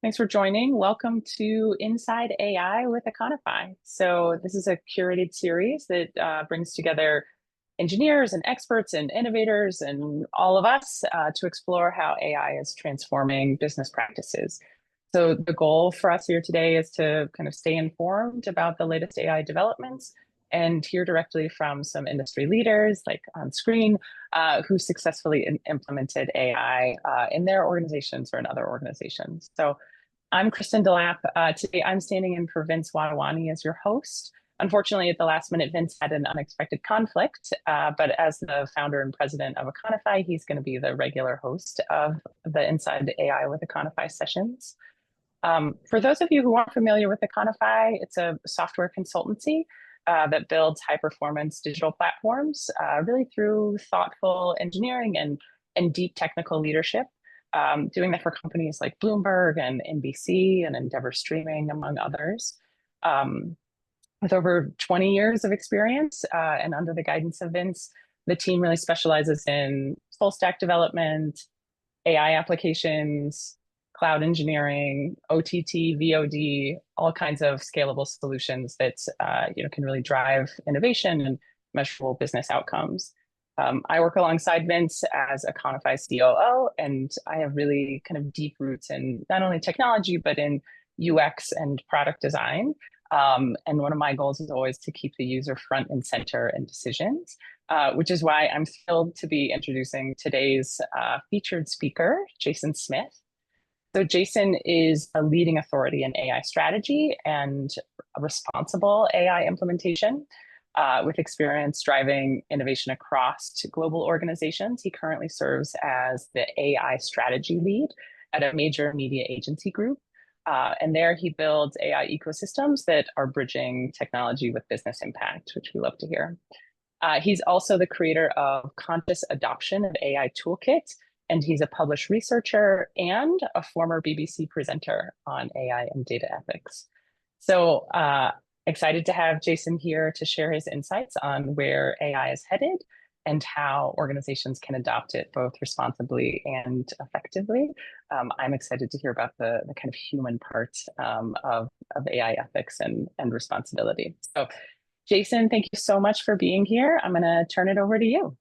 Thanks for joining. Welcome to Inside AI with Econify. So this is a curated series that brings together engineers and experts and innovators and all of us to explore how AI is transforming business practices. So the goal for us here today is to kind of stay informed about the latest AI developments and hear directly from some industry leaders, like on screen, who successfully implemented AI in their organizations or in other organizations. So I'm Kristen Delap. Today I'm standing in for Vince Wadawani as your host. Unfortunately, at the last minute, Vince had an unexpected conflict, but as the founder and president of Econify, he's going to be the regular host of the Inside AI with Econify sessions. For those of you who aren't familiar with Econify, it's a software consultancy that builds high-performance digital platforms, really through thoughtful engineering and deep technical leadership. Doing that for companies like Bloomberg and NBC and Endeavor Streaming, among others. With over 20 years of experience and under the guidance of Vince, the team really specializes in full stack development, AI applications, cloud engineering, OTT, VOD, all kinds of scalable solutions that can really drive innovation and measurable business outcomes. I work alongside Vince as Econify's COO, and I have really kind of deep roots in not only technology, but in UX and product design. And one of my goals is always to keep the user front and center in decisions, which is why I'm thrilled to be introducing today's featured speaker, Jason Smith. So Jason is a leading authority in AI strategy and responsible AI implementation. With experience driving innovation across global organizations, he currently serves as the AI strategy lead at a major media agency group. And there he builds AI ecosystems that are bridging technology with business impact, which we love to hear. He's also the creator of Conscious Adoption of AI Toolkit, and he's a published researcher and a former BBC presenter on AI and data ethics. So excited to have Jason here to share his insights on where AI is headed and how organizations can adopt it both responsibly and effectively. I'm excited to hear about the kind of human part of AI ethics and responsibility. So Jason, thank you so much for being here. I'm going to turn it over to you.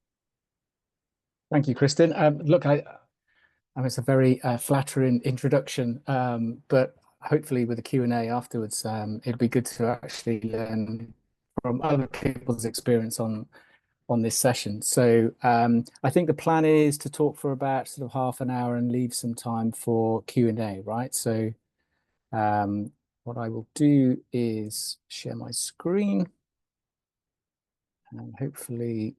Thank you, Kristen. Look, it's a very flattering introduction, but hopefully with the Q&A afterwards, it'd be good to actually learn from other people's experience on this session. So I think the plan is to talk for about sort of half an hour and leave some time for Q&A, right? So what I will do is share my screen and hopefully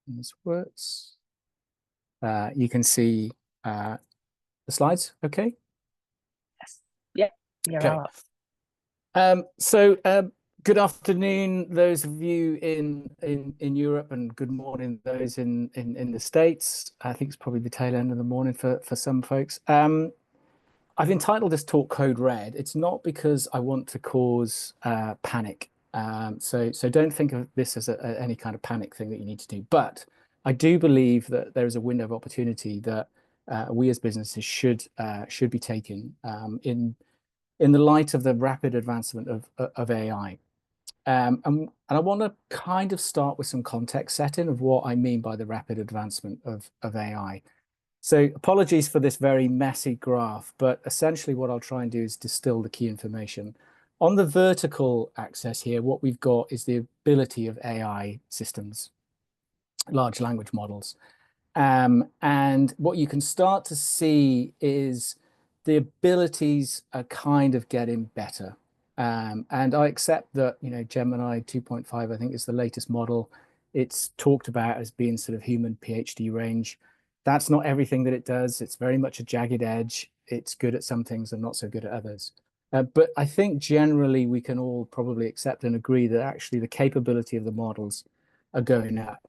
this works. You can see the slides, okay? Yes. Yeah. Okay. Good afternoon, those of you in Europe, and good morning those in the States. I think it's probably the tail end of the morning for some folks. I've entitled this talk Code Red. It's not because I want to cause panic. So don't think of this as any kind of panic thing that you need to do. But I do believe that there is a window of opportunity that we as businesses should be taking in the light of the rapid advancement of AI. And I want to kind of start with some context setting of what I mean by the rapid advancement of AI. So apologies for this very messy graph, but essentially what I'll try and do is distill the key information. On the vertical axis here, what we've got is the ability of AI systems, large language models. And what you can start to see is the abilities are kind of getting better. And I accept that, Gemini 2.5, I think, is the latest model. It's talked about as being sort of human PhD range. That's not everything that it does. It's very much a jagged edge. It's good at some things and not so good at others. But I think generally we can all probably accept and agree that actually the capability of the models are going up.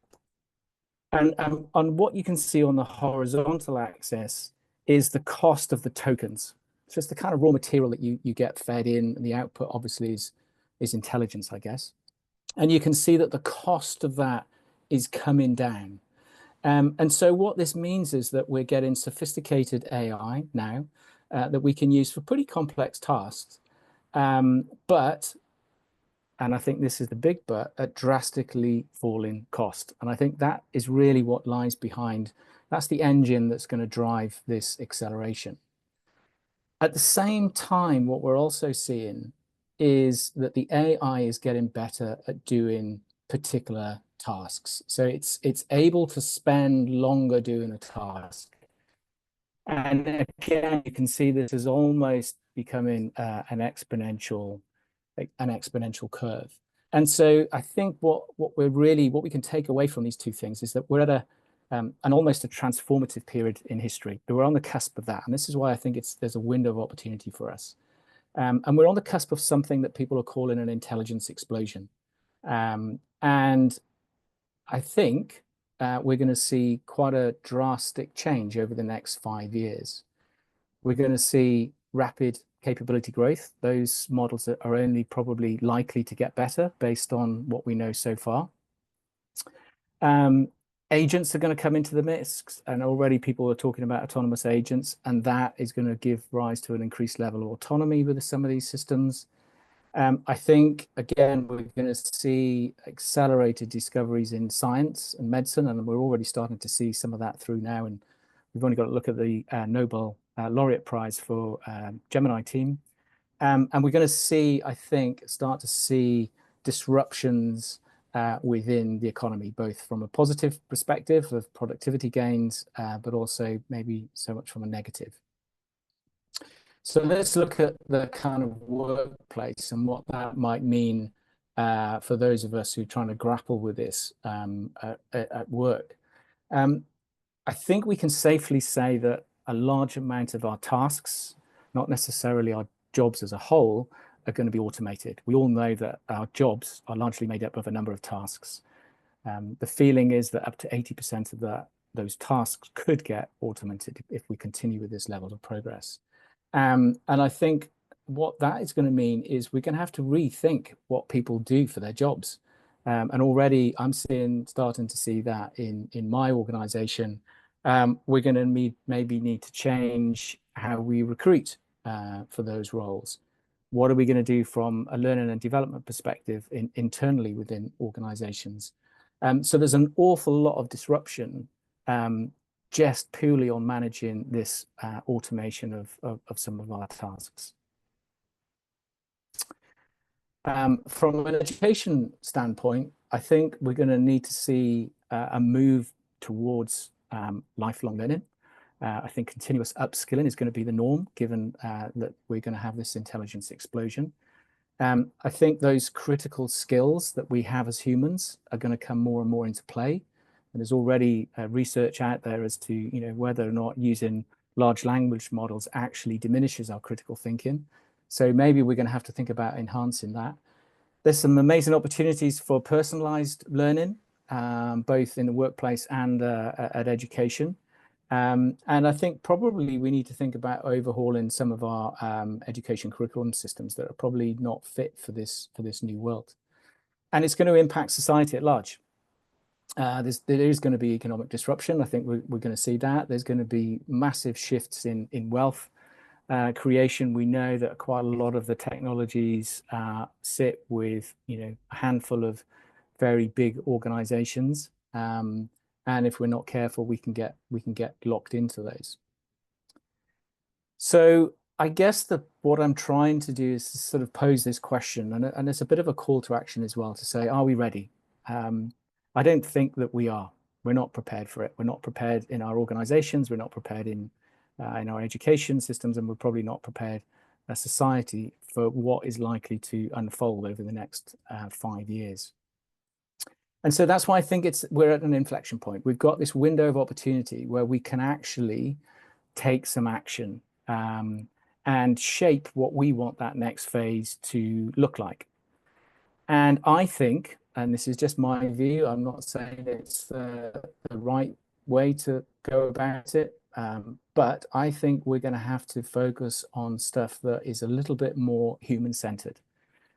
And on what you can see on the horizontal axis is the cost of the tokens. So it's the kind of raw material that you get fed in, and the output obviously is intelligence, I guess. And you can see that the cost of that is coming down. And so what this means is that we're getting sophisticated AI now that we can use for pretty complex tasks. But, and I think this is the big but, at drastically falling cost. And I think that is really what lies behind. That's the engine that's going to drive this acceleration. At the same time, what we're also seeing is that the AI is getting better at doing particular tasks. So it's able to spend longer doing a task. And again, you can see this is almost becoming an exponential curve. And so I think what we can take away from these two things is that we're at an almost a transformative period in history. We're on the cusp of that, and this is why I think there's a window of opportunity for us. And we're on the cusp of something that people are calling an intelligence explosion. And I think we're going to see quite a drastic change over the next 5 years. We're going to see rapid capability growth. Those models are only probably likely to get better based on what we know so far. Agents are going to come into the mix, and already people are talking about autonomous agents, and that is going to give rise to an increased level of autonomy with some of these systems. I think, again, we're going to see accelerated discoveries in science and medicine, and we're already starting to see some of that through now. And we've only got to look at the Nobel Laureate Prize for Gemini team. And we're going to see, I think, start to see disruptions within the economy, both from a positive perspective of productivity gains, but also maybe so much from a negative. So let's look at the kind of workplace and what that might mean for those of us who are trying to grapple with this at work. I think we can safely say that a large amount of our tasks, not necessarily our jobs as a whole, are going to be automated. We all know that our jobs are largely made up of a number of tasks. The feeling is that up to 80% of those tasks could get automated if we continue with this level of progress. And I think what that is going to mean is we're going to have to rethink what people do for their jobs. And already I'm starting to see that in my organization. We're going to maybe need to change how we recruit for those roles. What are we going to do from a learning and development perspective internally within organizations? So there's an awful lot of disruption just purely on managing this automation of some of our tasks. From an education standpoint, I think we're going to need to see a move towards lifelong learning. I think continuous upskilling is going to be the norm, given that we're going to have this intelligence explosion. I think those critical skills that we have as humans are going to come more and more into play. And there's already research out there as to whether or not using large language models actually diminishes our critical thinking. So maybe we're going to have to think about enhancing that. There's some amazing opportunities for personalized learning, both in the workplace and at education. And I think probably we need to think about overhauling some of our education curriculum systems that are probably not fit for this new world. And it's going to impact society at large. There is going to be economic disruption. I think we're going to see that. There's going to be massive shifts in wealth creation. We know that quite a lot of the technologies sit with a handful of very big organizations. And if we're not careful, we can get locked into those. So I guess what I'm trying to do is to sort of pose this question, and it's a bit of a call to action as well, to say, are we ready? I don't think that we are. We're not prepared for it. We're not prepared in our organizations. We're not prepared in our education systems, and we're probably not prepared as society for what is likely to unfold over the next 5 years. And so that's why I think we're at an inflection point. We've got this window of opportunity where we can actually take some action and shape what we want that next phase to look like. And I think, and this is just my view, I'm not saying it's the right way to go about it, but I think we're going to have to focus on stuff that is a little bit more human-centered.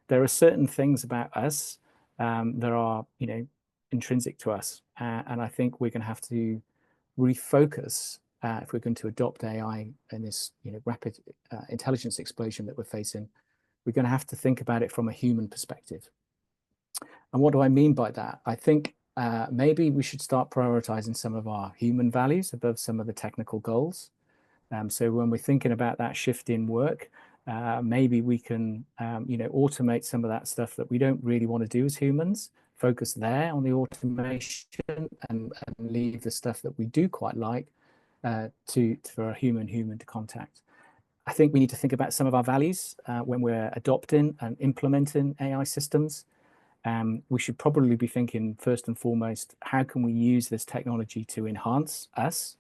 There are certain things about us that are, intrinsic to us. And I think we're going to have to refocus if we're going to adopt AI in this rapid intelligence explosion that we're facing. We're going to have to think about it from a human perspective. And what do I mean by that? I think maybe we should start prioritizing some of our human values above some of the technical goals. So when we're thinking about that shift in work, maybe we can, automate some of that stuff that we don't really want to do as humans, focus there on the automation and leave the stuff that we do quite like for a human to contact. I think we need to think about some of our values when we're adopting and implementing AI systems. We should probably be thinking first and foremost, how can we use this technology to enhance us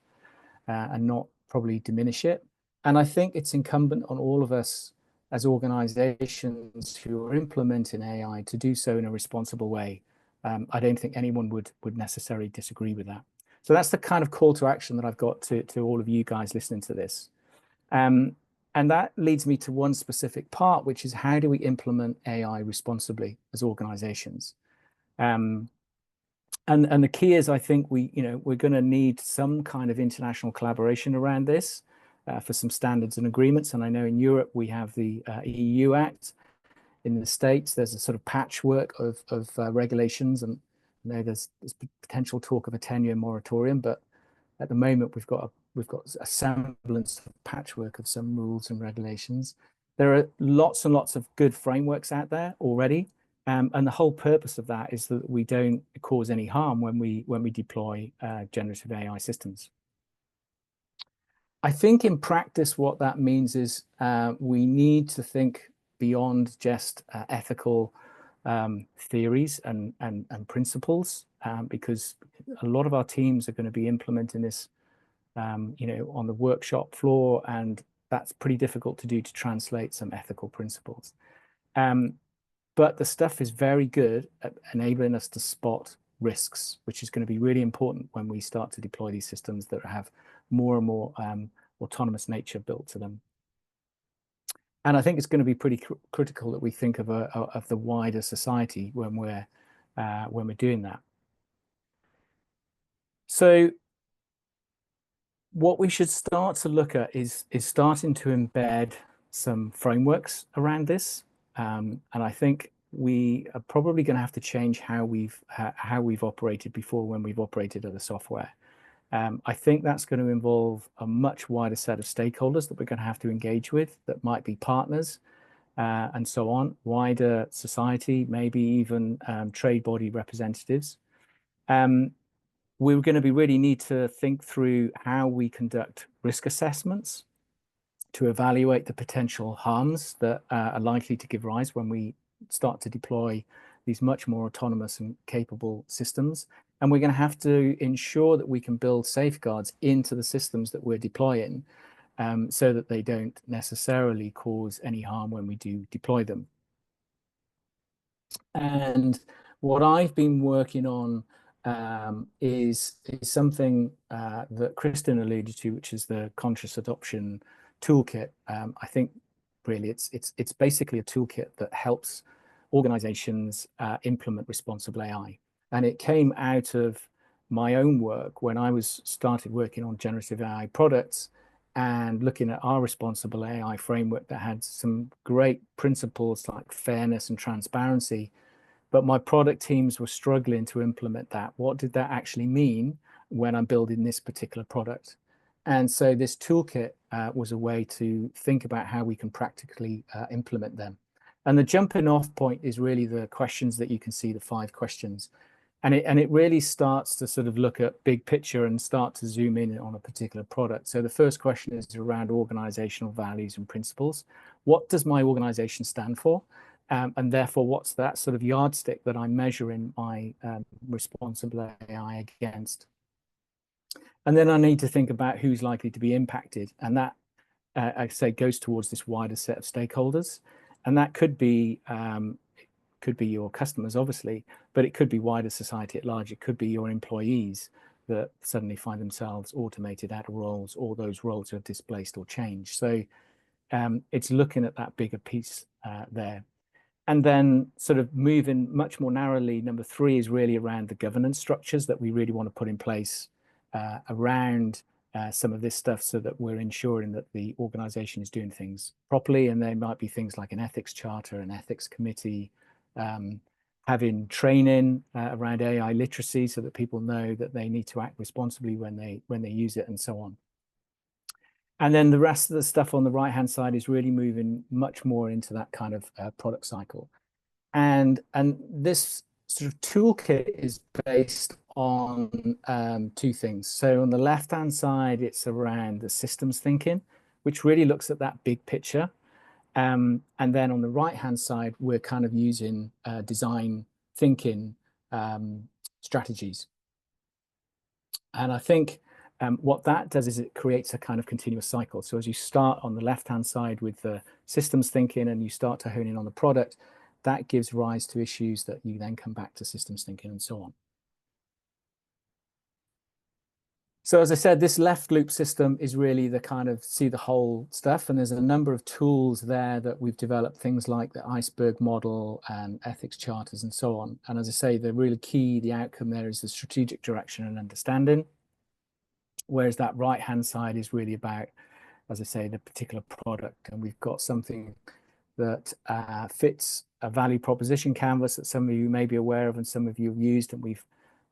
and not probably diminish it? And I think it's incumbent on all of us as organizations who are implementing AI to do so in a responsible way. I don't think anyone would necessarily disagree with that. So that's the kind of call to action that I've got to all of you guys listening to this. And that leads me to one specific part, which is how do we implement AI responsibly as organizations? And the key is, I think we're going to need some kind of international collaboration around this for some standards and agreements. And I know in Europe we have the EU Act. In the States, there's a sort of patchwork of regulations, and I know there's potential talk of a 10-year moratorium, but at the moment we've got a semblance of patchwork of some rules and regulations. There are lots and lots of good frameworks out there already. And the whole purpose of that is that we don't cause any harm when we deploy generative AI systems. I think in practice, what that means is we need to think beyond just ethical theories and principles, because a lot of our teams are going to be implementing this, on the workshop floor, and that's pretty difficult to do, to translate some ethical principles. But the stuff is very good at enabling us to spot risks, which is going to be really important when we start to deploy these systems that have more and more autonomous nature built to them. And I think it's going to be pretty critical that we think of the wider society when we're doing that. So what we should start to look at is starting to embed some frameworks around this. And I think we are probably going to have to change how we've operated before when we've operated other software. I think that's going to involve a much wider set of stakeholders that we're going to have to engage with, that might be partners and so on, wider society, maybe even trade body representatives. We're going to really need to think through how we conduct risk assessments to evaluate the potential harms that are likely to give rise when we start to deploy these much more autonomous and capable systems. And we're going to have to ensure that we can build safeguards into the systems that we're deploying, so that they don't necessarily cause any harm when we do deploy them. And what I've been working on is something that Kristen alluded to, which is the conscious adoption toolkit. I think really it's basically a toolkit that helps organizations implement responsible AI. And it came out of my own work when I started working on generative AI products and looking at our responsible AI framework that had some great principles like fairness and transparency. But my product teams were struggling to implement that. What did that actually mean when I'm building this particular product? And so this toolkit was a way to think about how we can practically implement them. And the jumping off point is really the questions that you can see, the 5 questions. And it really starts to sort of look at big picture and start to zoom in on a particular product. So the first question is around organizational values and principles. What does my organization stand for? And therefore, what's that sort of yardstick that I'm measuring my responsible AI against? And then I need to think about who's likely to be impacted. And that, I say, goes towards this wider set of stakeholders. And that could be your customers, obviously, but it could be wider society at large. It could be your employees that suddenly find themselves automated out of roles, or those roles are displaced or changed. So it's looking at that bigger piece there. And then sort of moving much more narrowly, number three is really around the governance structures that we really want to put in place around some of this stuff so that we're ensuring that the organization is doing things properly. And there might be things like an ethics charter, an ethics committee, having training around AI literacy so that people know that they need to act responsibly when they use it and so on. And then the rest of the stuff on the right-hand side is really moving much more into that kind of product cycle. And this sort of toolkit is based on two things. So on the left-hand side, it's around the systems thinking, which really looks at that big picture. And then on the right-hand side, we're kind of using design thinking strategies. And I think what that does is it creates a kind of continuous cycle. So as you start on the left-hand side with the systems thinking and you start to hone in on the product, that gives rise to issues that you then come back to systems thinking and so on. So as I said, this left loop system is really the kind of see the whole stuff. And there's a number of tools there that we've developed, things like the iceberg model and ethics charters and so on. And as I say, the really key, the outcome there is the strategic direction and understanding. Whereas that right-hand side is really about, as I say, the particular product. And we've got something that fits a value proposition canvas that some of you may be aware of and some of you have used, and we've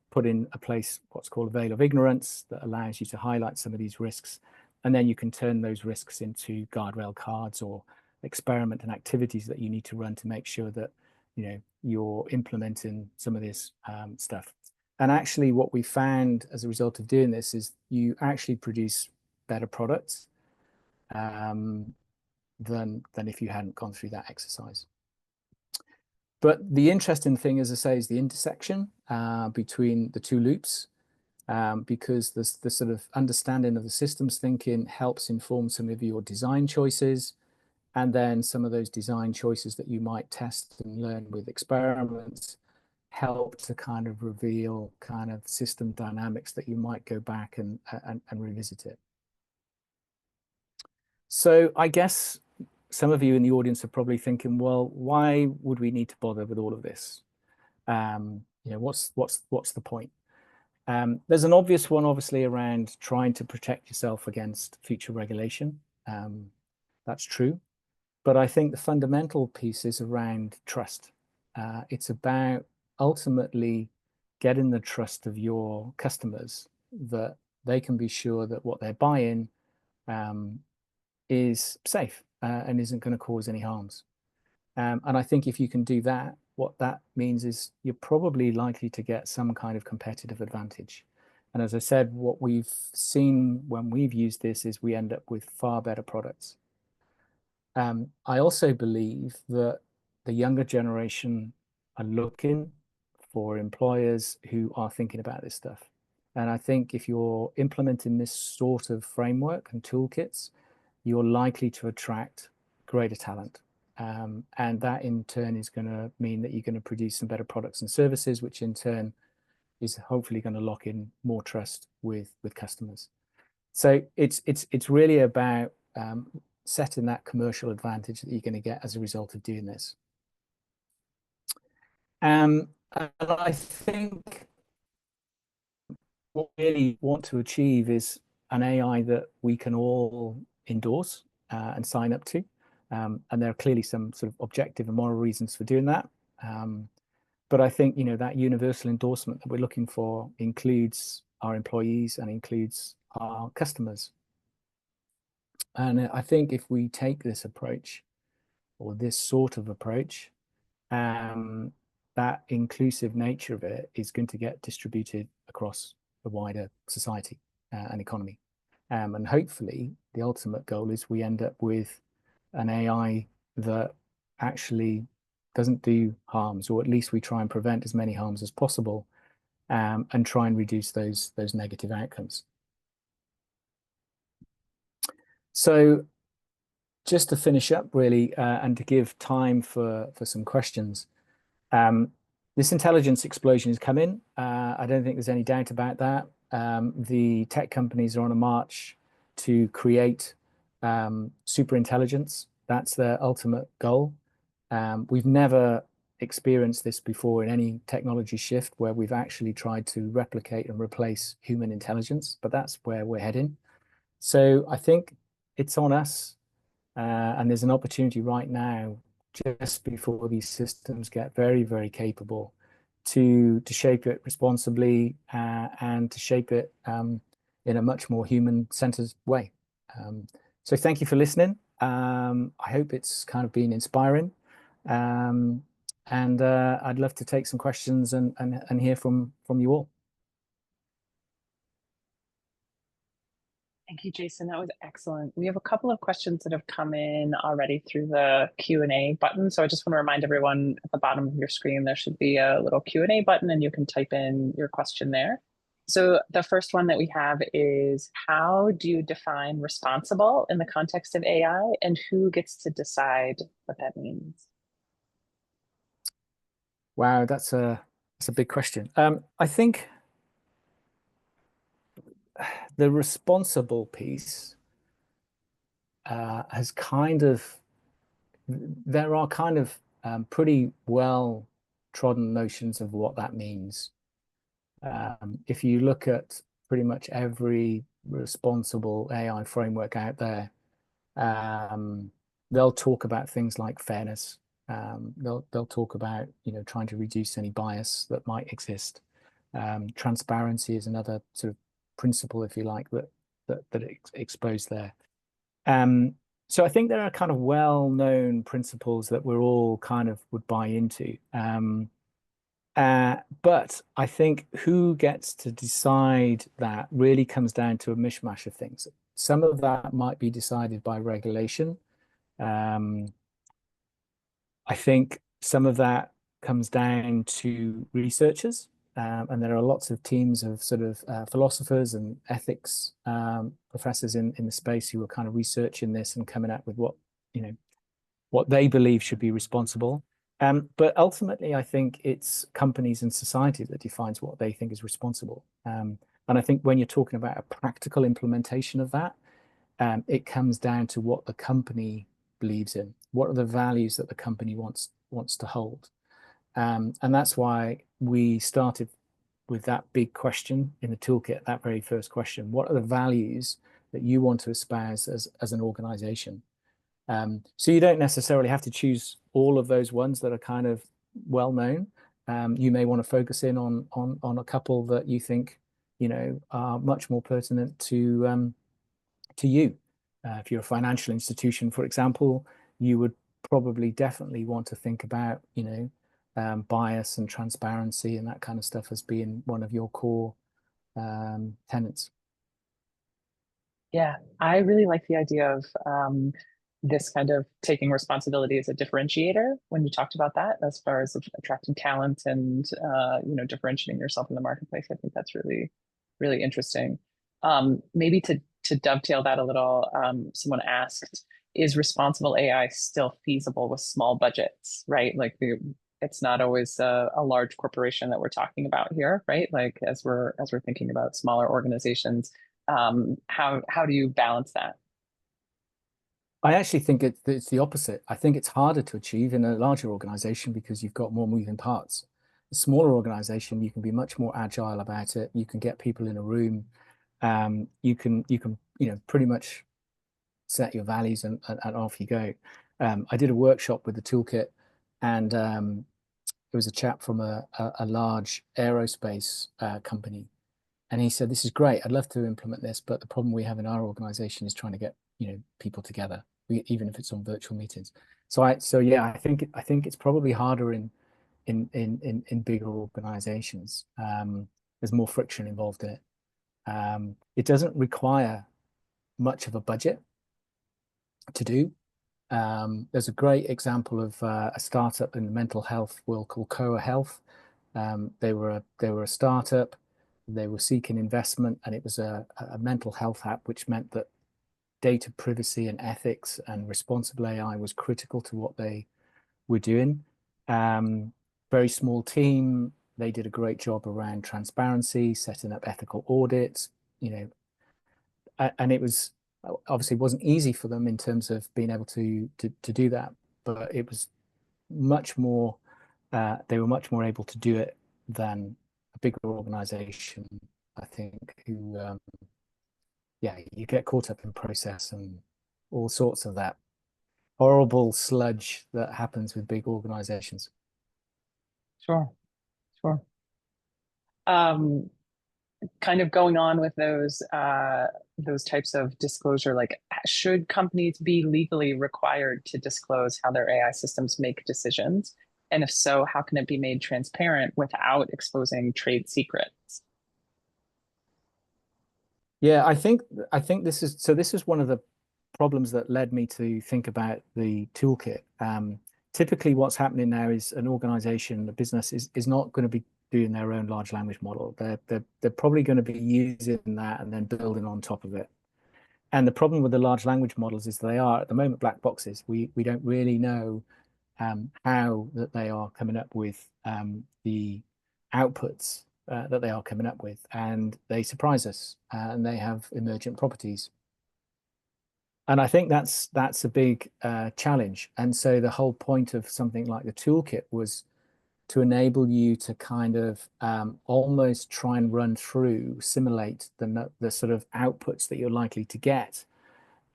put in a place what's called a veil of ignorance that allows you to highlight some of these risks, and then you can turn those risks into guardrail cards or experiment and activities that you need to run to make sure that you're implementing some of this stuff. And actually what we found as a result of doing this is you actually produce better products than if you hadn't gone through that exercise. But the interesting thing, as I say, is the intersection between the two loops, because the sort of understanding of the systems thinking helps inform some of your design choices, and then some of those design choices that you might test and learn with experiments help to kind of reveal kind of system dynamics that you might go back and revisit it. So I guess some of you in the audience are probably thinking, well, why would we need to bother with all of this? What's the point? There's an obvious one, obviously, around trying to protect yourself against future regulation. That's true. But I think the fundamental piece is around trust. It's about ultimately getting the trust of your customers that they can be sure that what they're buying is safe and isn't going to cause any harms. And I think if you can do that, what that means is you're probably likely to get some kind of competitive advantage. And as I said, what we've seen when we've used this is we end up with far better products. I also believe that the younger generation are looking for employers who are thinking about this stuff. And I think if you're implementing this sort of framework and toolkits, you're likely to attract greater talent. And that in turn is going to mean that you're going to produce some better products and services, which in turn is hopefully going to lock in more trust with customers. So it's really about setting that commercial advantage that you're going to get as a result of doing this. And I think what we really want to achieve is an AI that we can all endorse and sign up to. And there are clearly some sort of objective and moral reasons for doing that. But I think, that universal endorsement that we're looking for includes our employees and includes our customers. And I think if we take this approach, or this sort of approach, that inclusive nature of it is going to get distributed across the wider society and economy. And hopefully the ultimate goal is we end up with an AI that actually doesn't do harms, or at least we try and prevent as many harms as possible, and try and reduce those negative outcomes. So just to finish up really, and to give time for some questions, this intelligence explosion is coming. I don't think there's any doubt about that. The tech companies are on a march to create super intelligence. That's their ultimate goal. We've never experienced this before in any technology shift where we've actually tried to replicate and replace human intelligence, but that's where we're heading. So I think it's on us, and there's an opportunity right now, just before these systems get very, very capable, to shape it responsibly and to shape it in a much more human-centered way. So thank you for listening. I hope it's kind of been inspiring. Um, and I'd love to take some questions and hear from you all. Thank you, Jason. That was excellent. We have a couple of questions that have come in already through the Q&A button. So I just want to remind everyone at the bottom of your screen, there should be a little Q&A button and you can type in your question there. So the first one that we have is, how do you define responsible in the context of AI, and who gets to decide what that means? Wow, that's a big question. I think the responsible piece has kind of, there are kind of pretty well trodden notions of what that means. If you look at pretty much every responsible AI framework out there, they'll talk about things like fairness. They'll talk about, trying to reduce any bias that might exist. Transparency is another sort of principle, if you like, that exposed there. So I think there are kind of well-known principles that we're all kind of would buy into. But I think who gets to decide that really comes down to a mishmash of things. Some of that might be decided by regulation. I think some of that comes down to researchers. And there are lots of teams of sort of philosophers and ethics professors in the space who are kind of researching this and coming up with what they believe should be responsible. But ultimately, I think it's companies and society that defines what they think is responsible. And I think when you're talking about a practical implementation of that, it comes down to what the company believes in. What are the values that the company wants to hold? And that's why we started with that big question in the toolkit, that very first question. What are the values that you want to espouse as an organization? So you don't necessarily have to choose all of those ones that are kind of well known. You may want to focus in on a couple that you think are much more pertinent to you. If you're a financial institution, for example, you would probably definitely want to think about bias and transparency and that kind of stuff as being one of your core tenets. Yeah, I really like the idea of this kind of taking responsibility as a differentiator when you talked about that, as far as attracting talent and differentiating yourself in the marketplace. I think that's really, really interesting. Maybe to dovetail that a little, someone asked, is responsible AI still feasible with small budgets, right? Like it's not always a large corporation that we're talking about here, right? Like as we're thinking about smaller organizations, how do you balance that? I actually think it's the opposite. I think it's harder to achieve in a larger organization because you've got more moving parts. A smaller organization, you can be much more agile about it. You can get people in a room. You can pretty much set your values and off you go. I did a workshop with the toolkit, and it was a chap from a large aerospace company, and he said, "This is great. I'd love to implement this, but the problem we have in our organization is trying to get people together, even if it's on virtual meetings." So yeah, I think it's probably harder in bigger organizations. There's more friction involved in it. It doesn't require much of a budget to do. There's a great example of a startup in the mental health world called Coa Health. They were a startup. They were seeking investment, and it was a mental health app, which meant that data privacy and ethics and responsible AI was critical to what they were doing. Very small team. They did a great job around transparency, setting up ethical audits, and it was obviously wasn't easy for them in terms of being able to do that, but it was much more they were much more able to do it than a bigger organization, I think, who yeah, you get caught up in process and all sorts of that horrible sludge that happens with big organizations. Sure, sure. Um, Kind of going on with those types of disclosure, like should companies be legally required to disclose how their AI systems make decisions? And if so, how can it be made transparent without exposing trade secrets? Yeah, I think this is one of the problems that led me to think about the toolkit. Typically, what's happening now is an organization, a business is not going to be doing their own large language model. They're probably going to be using that and then building on top of it. And the problem with the large language models is they are at the moment black boxes. We don't really know how that they are coming up with the outputs that they are coming up with, and they surprise us, and they have emergent properties. And I think that's a big challenge. And so the whole point of something like the toolkit was to enable you to kind of almost try and run through, simulate the sort of outputs that you're likely to get,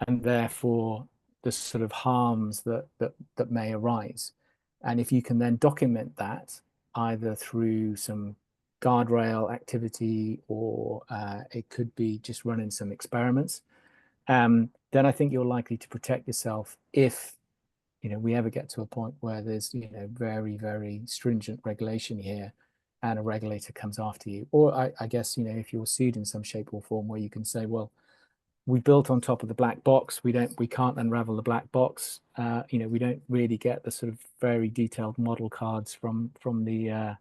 and therefore the sort of harms that may arise. And if you can then document that either through some guardrail activity or it could be just running some experiments, then I think you're likely to protect yourself if we ever get to a point where there's very, very stringent regulation here and a regulator comes after you. Or I guess if you're sued in some shape or form where you can say, well, we built on top of the black box. We can't unravel the black box. We don't really get the sort of very detailed model cards from the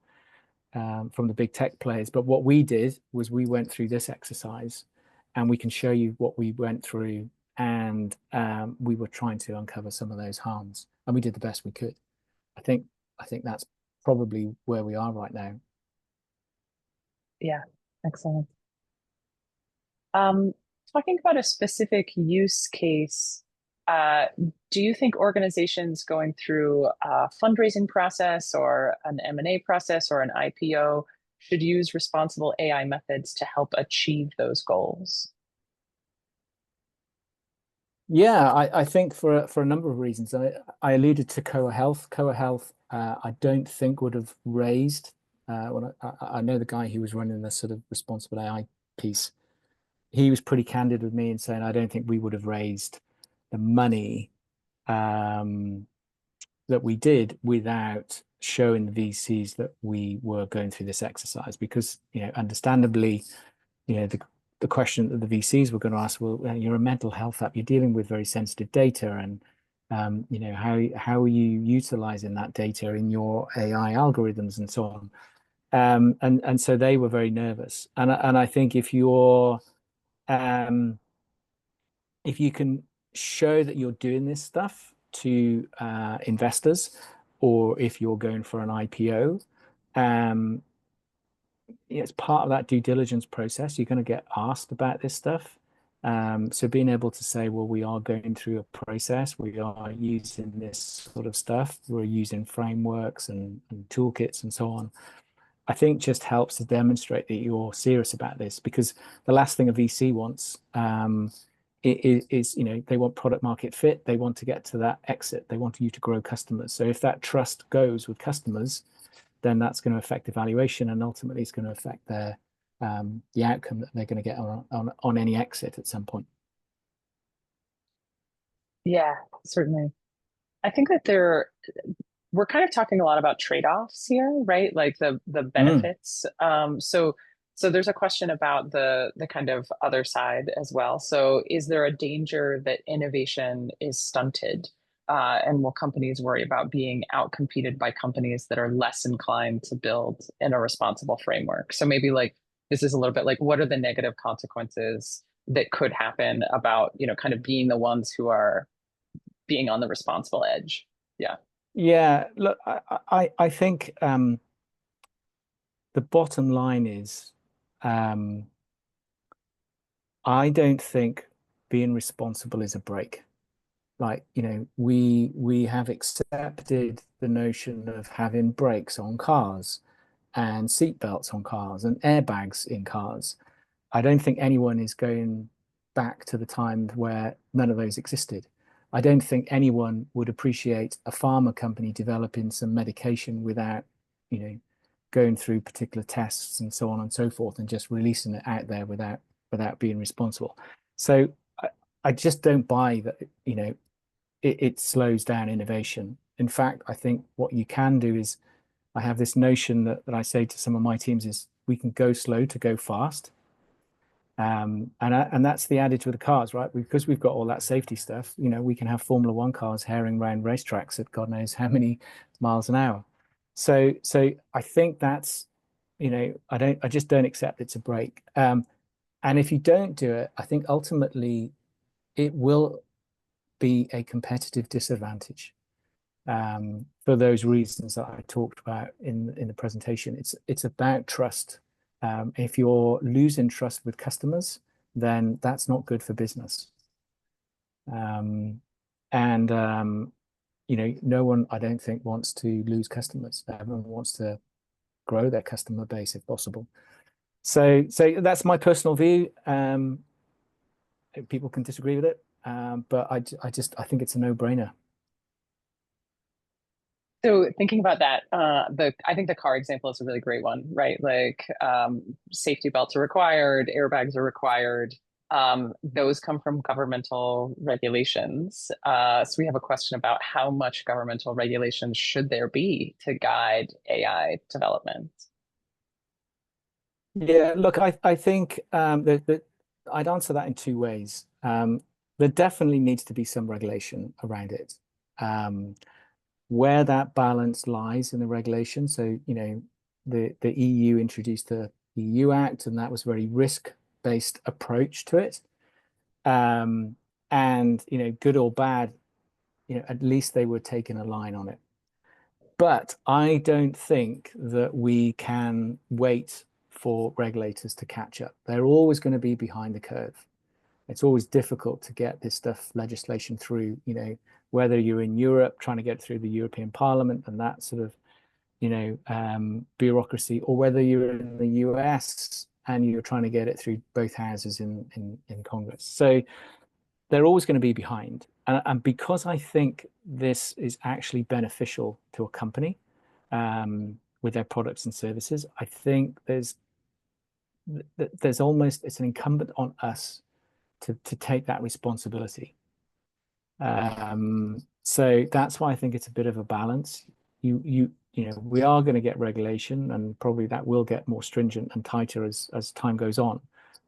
big tech players. But what we did was we went through this exercise, and we can show you what we went through, and we were trying to uncover some of those harms, and we did the best we could. I think that's probably where we are right now. Yeah, excellent. Um, Talking about a specific use case, uh, do you think organizations going through a fundraising process or an M&A process or an IPO should use responsible AI methods to help achieve those goals? Yeah, I think for a number of reasons. I alluded to Koa Health. Koa Health, I don't think would have raised. When I know the guy who was running the sort of responsible AI piece. He was pretty candid with me in saying I don't think we would have raised the money that we did without showing the VCs that we were going through this exercise. Because understandably, the question that the VCs were going to ask, well, you're a mental health app, you're dealing with very sensitive data, and how are you utilizing that data in your AI algorithms and so on. And so they were very nervous. And I think um, if you can show that you're doing this stuff to investors, or if you're going for an IPO, um, it's part of that due diligence process. You're going to get asked about this stuff. So being able to say, well, we are going through a process, we are using this sort of stuff, we're using frameworks and toolkits and so on, I think just helps to demonstrate that you're serious about this. Because the last thing a VC wants is they want product market fit, they want to get to that exit, they want you to grow customers. So if that trust goes with customers, then that's going to affect evaluation, and ultimately it's going to affect the outcome that they're going to get on any exit at some point. Yeah, certainly. I think that we're kind of talking a lot about trade-offs here, right? Like the Mm. benefits. So there's a question about the kind of other side as well. So is there a danger that innovation is stunted? And will companies worry about being outcompeted by companies that are less inclined to build in a responsible framework? So maybe like this is a little bit like what are the negative consequences that could happen about, kind of being the ones who are being on the responsible edge? Yeah. Yeah, look, I think the bottom line is um, I don't think being responsible is a break. Like, we have accepted the notion of having brakes on cars and seat belts on cars and airbags in cars. I don't think anyone is going back to the time where none of those existed. I don't think anyone would appreciate a pharma company developing some medication without, you know, going through particular tests and so on and so forth and just releasing it out there without being responsible. So I just don't buy that, it slows down innovation. In fact, I think what you can do is I have this notion that I say to some of my teams is we can go slow to go fast. And that's the adage with the cars, right? Because we've got all that safety stuff, we can have Formula One cars herring around racetracks at God knows how many miles an hour. So I think that's, I just don't accept it's a break. And if you don't do it, I think ultimately it will be a competitive disadvantage. For those reasons that I talked about in the presentation. It's about trust. If you're losing trust with customers, then that's not good for business. And no one, I don't think, wants to lose customers. Everyone wants to grow their customer base if possible. So that's my personal view. People can disagree with it, but I think it's a no-brainer. So thinking about that, I think the car example is a really great one, right? Like safety belts are required, airbags are required. Those come from governmental regulations. So we have a question about how much governmental regulation should there be to guide AI development? Yeah, look, I think that I'd answer that in two ways. There definitely needs to be some regulation around it. Where that balance lies in the regulation. So, the EU introduced the EU Act, and that was a very risk-based approach to it. And, good or bad, at least they were taking a line on it. But I don't think that we can wait for regulators to catch up. They're always going to be behind the curve. It's always difficult to get this stuff legislation through, whether you're in Europe trying to get through the European Parliament and that sort of, bureaucracy, or whether you're in the US and you're trying to get it through both houses in Congress. So they're always going to be behind. And because I think this is actually beneficial to a company with their products and services, I think there's almost, it's an incumbent on us to take that responsibility. So that's why I think it's a bit of a balance. We are going to get regulation, and probably that will get more stringent and tighter as time goes on.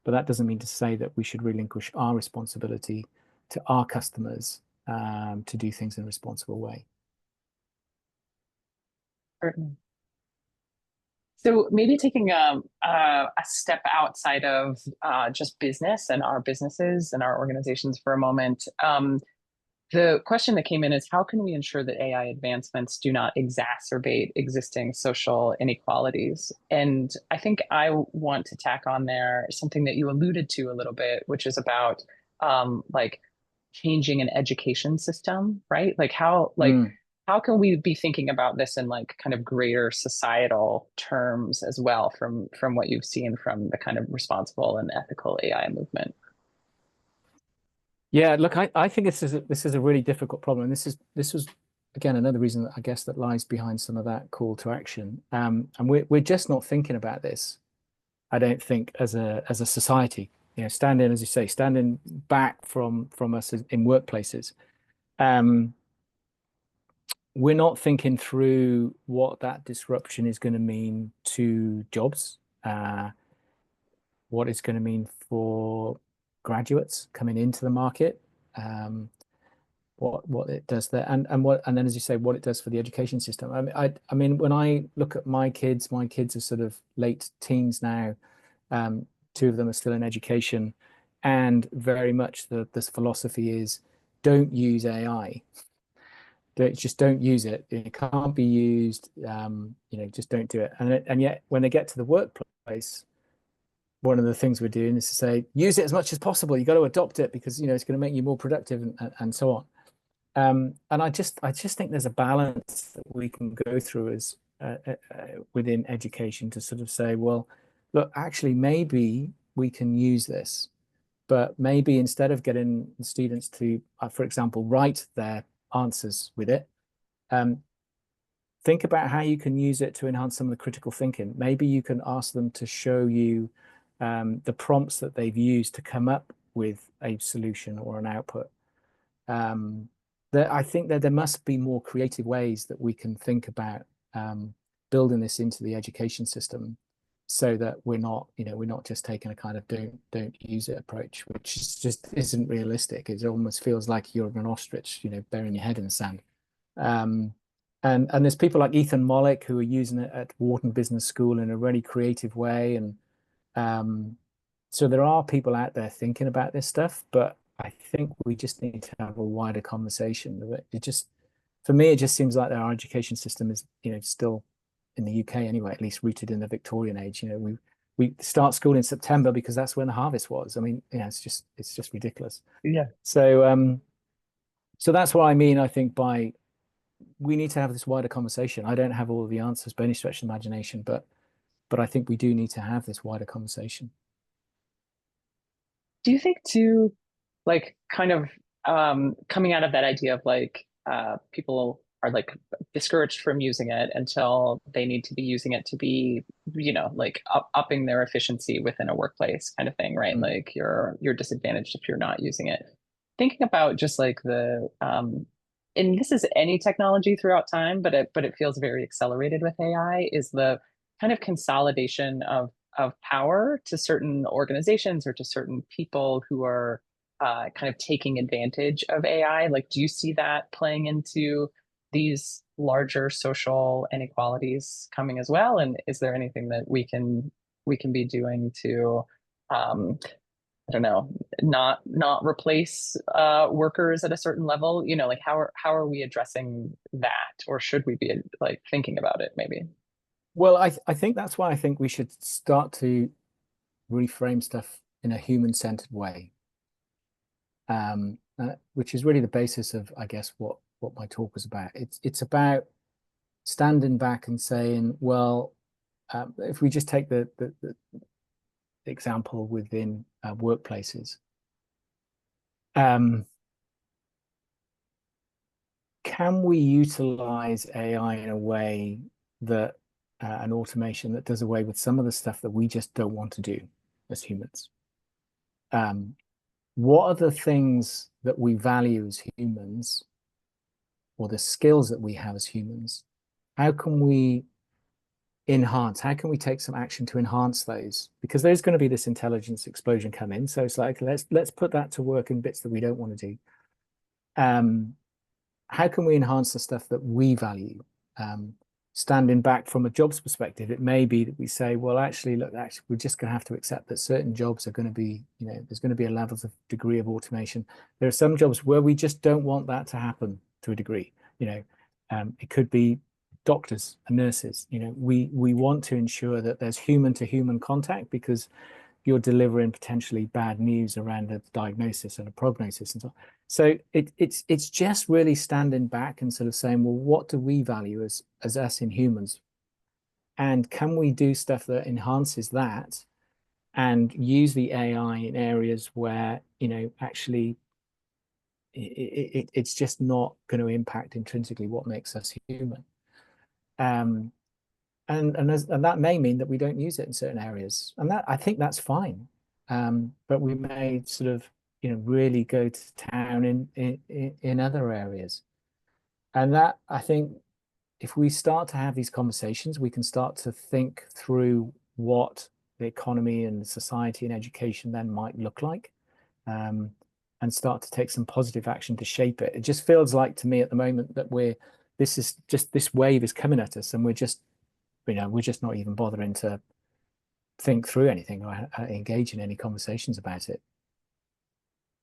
But that doesn't mean to say that we should relinquish our responsibility to our customers to do things in a responsible way. Certainly. So maybe taking a step outside of just business and our businesses and our organizations for a moment. The question that came in is, how can we ensure that AI advancements do not exacerbate existing social inequalities? And I think I want to tack on there something that you alluded to a little bit, which is about like changing an education system, right? Like how can we be thinking about this in like kind of greater societal terms as well from what you've seen from the kind of responsible and ethical AI movement? Yeah, look, I think this is a really difficult problem, and this was again another reason that I guess that lies behind some of that call to action. And we're just not thinking about this, I don't think, as a society. Standing, as you say, standing back from us in workplaces. We're not thinking through what that disruption is going to mean to jobs, what it's going to mean for graduates coming into the market, what it does there, and then, as you say, what it does for the education system. I mean, when I look at my kids are sort of late teens now. Two of them are still in education, and very much this philosophy is don't use AI. Just don't use it. It can't be used. Just don't do it. And yet, when they get to the workplace, one of the things we're doing is to say, use it as much as possible. You got to adopt it because it's going to make you more productive and so on. And I just think there's a balance that we can go through as within education to sort of say, well, look, actually, maybe we can use this, but maybe instead of getting students to, for example, write their answers with it, um, think about how you can use it to enhance some of the critical thinking. Maybe you can ask them to show you the prompts that they've used to come up with a solution or an output. Um, I think that there must be more creative ways that we can think about building this into the education system, so that we're not just taking a kind of don't use it approach, which just isn't realistic. It almost feels like you're an ostrich, burying your head in the sand. Um, and there's people like Ethan Mollick who are using it at Wharton Business School in a really creative way, and um, so there are people out there thinking about this stuff, but I think we just need to have a wider conversation. For me, it just seems like our education system is, still in the UK anyway, at least rooted in the Victorian age. We start school in September because that's when the harvest was. I mean, it's just ridiculous. Yeah. So that's what I mean. I think we need to have this wider conversation. I don't have all of the answers by any stretch of the imagination, but I think we do need to have this wider conversation. Do you think too, like kind of coming out of that idea of like people are like discouraged from using it until they need to be using it to be, like upping their efficiency within a workplace kind of thing, right? Mm. Like you're disadvantaged if you're not using it. Thinking about just like the and this is any technology throughout time, but it feels very accelerated with AI, is the kind of consolidation of power to certain organizations or to certain people who are kind of taking advantage of AI. Like, do you see that playing into these larger social inequalities coming as well? And is there anything that we can be doing to I don't know, not replace workers at a certain level? Like how are we addressing that, or should we be like thinking about it maybe? Well, I think that's why I think we should start to reframe stuff in a human-centered way, which is really the basis of, I guess, what my talk was about. It's about standing back and saying, well, if we just take the example within workplaces, um, can we utilize AI in a way that an automation that does away with some of the stuff that we just don't want to do as humans? Um, what are the things that we value as humans, or the skills that we have as humans? How can we enhance? How can we take some action to enhance those? Because there's going to be this intelligence explosion come in. So it's like let's put that to work in bits that we don't want to do. How can we enhance the stuff that we value? Um, Standing back from a jobs perspective, it may be that we say, well, actually, look, we're just going to have to accept that certain jobs are going to be, there's going to be a level of degree of automation. There are some jobs where we just don't want that to happen to a degree. It could be doctors and nurses. We want to ensure that there's human to human contact, because you're delivering potentially bad news around a diagnosis and a prognosis and so on. So it's just really standing back and sort of saying, well, what do we value as us in humans? And can we do stuff that enhances that and use the AI in areas where, actually it's just not going to impact intrinsically what makes us human. Um, and that may mean that we don't use it in certain areas, and that I think that's fine. But we may sort of really go to town in other areas, and that, I think, if we start to have these conversations, we can start to think through what the economy and society and education then might look like, um, and start to take some positive action to shape it. It just feels like to me at the moment that this wave is coming at us, and we're just not even bothering to think through anything or engage in any conversations about it.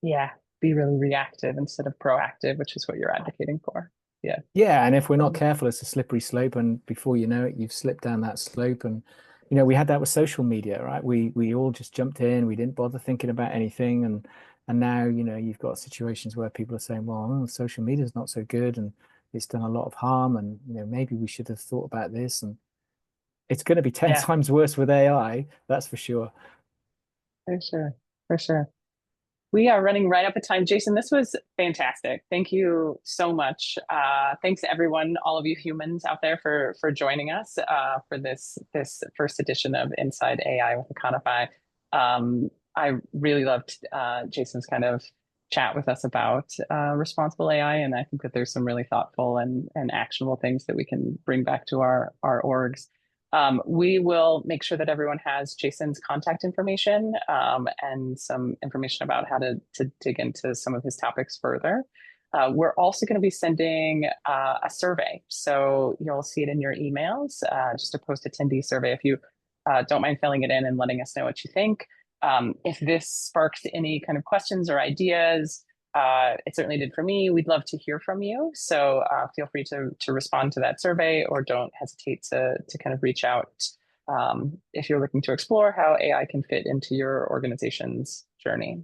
Yeah, be really reactive instead of proactive, which is what you're advocating for. Yeah. Yeah, and if we're not careful, it's a slippery slope, and before you know it, you've slipped down that slope. And we had that with social media, right? We all just jumped in, we didn't bother thinking about anything, and And now, you've got situations where people are saying, well, social media is not so good and it's done a lot of harm. And, maybe we should have thought about this. And it's going to be 10 Yeah, times worse with AI, that's for sure. for sure. For sure. We are running right up at time. Jason, this was fantastic. Thank you so much. Thanks to everyone, all of you humans out there for joining us for this first edition of Inside AI with Econify. I really loved Jason's kind of chat with us about responsible AI, and I think that there's some really thoughtful and actionable things that we can bring back to our orgs. We will make sure that everyone has Jason's contact information and some information about how to dig into some of his topics further. We're also going to be sending a survey. So you'll see it in your emails, just a post attendee survey. If you don't mind filling it in and letting us know what you think. If this sparks any kind of questions or ideas, it certainly did for me. We'd love to hear from you. So feel free to respond to that survey, or don't hesitate to kind of reach out if you're looking to explore how AI can fit into your organization's journey.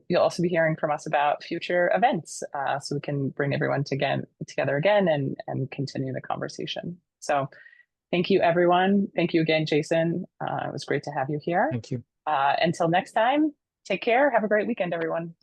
You'll also be hearing from us about future events, so we can bring everyone together again and continue the conversation. So thank you, everyone. Thank you again, Jason. It was great to have you here. Thank you. Until next time, take care. Have a great weekend, everyone.